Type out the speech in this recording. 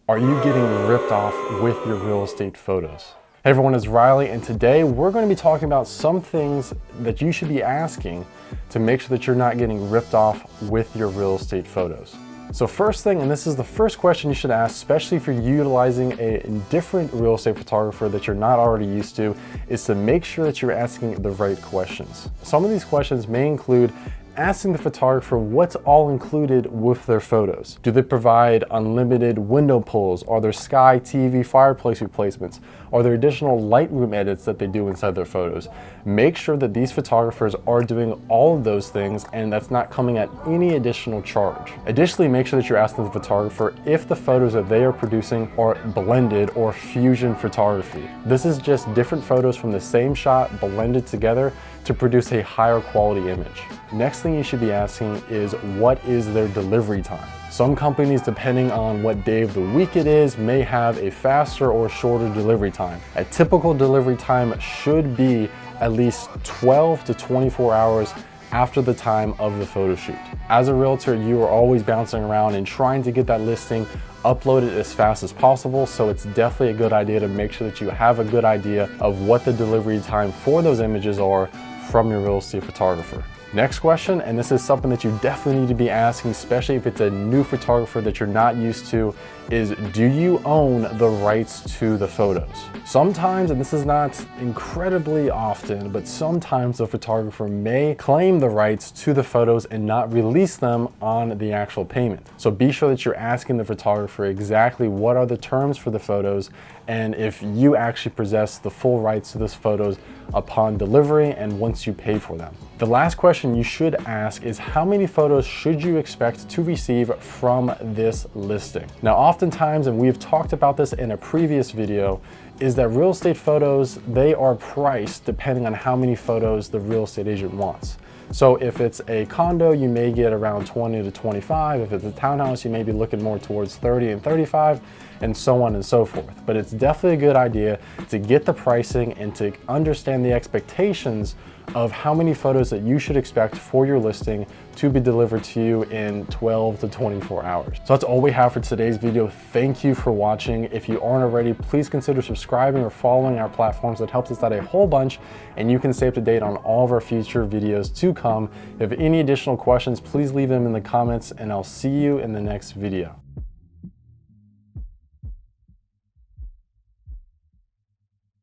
Are you getting ripped off with your real estate photos? Hey everyone, it's Riley, and today we're going to be talking about some things that you should be asking to make sure that you're not getting ripped off with your real estate photos. So first thing, and this is the first question you should ask, especially if you're utilizing a different real estate photographer that you're not already used to, is to make sure that you're asking the right questions. Some of these questions may include asking the photographer what's all included with their photos. Do they provide unlimited window pulls? Are there Sky TV fireplace replacements? Are there additional Lightroom edits that they do inside their photos? Make sure that these photographers are doing all of those things and that's not coming at any additional charge. Additionally, make sure that you're asking the photographer if the photos that they are producing are blended or fusion photography. This is just different photos from the same shot blended together to produce a higher quality image. Next thing you should be asking is, what is their delivery time? Some companies, depending on what day of the week it is, may have a faster or shorter delivery time. A typical delivery time should be at least 12 to 24 hours after the time of the photo shoot. As a realtor, you are always bouncing around and trying to get that listing uploaded as fast as possible, so it's definitely a good idea to make sure that you have a good idea of what the delivery time for those images are from your real estate photographer. Next question, and this is something that you definitely need to be asking, especially if it's a new photographer that you're not used to, is do you own the rights to the photos? Sometimes, and this is not incredibly often, but sometimes the photographer may claim the rights to the photos and not release them on the actual payment. So be sure that you're asking the photographer exactly what are the terms for the photos and if you actually possess the full rights to those photos upon delivery and once you pay for them. The last question you should ask is, how many photos should you expect to receive from this listing? Now, oftentimes, and we've talked about this in a previous video, is that real estate photos, they are priced depending on how many photos the real estate agent wants. So if it's a condo, you may get around 20 to 25. If it's a townhouse, you may be looking more towards 30 and 35, and so on and so forth. But it's definitely a good idea to get the pricing and to understand the expectations of how many photos that you should expect for your listing to be delivered to you in 12 to 24 hours. So that's all we have for today's video. Thank you for watching. If you aren't already, please consider subscribing or following our platforms. That helps us out a whole bunch, and you can stay up to date on all of our future videos to come. If you have any additional questions, please leave them in the comments, and I'll see you in the next video.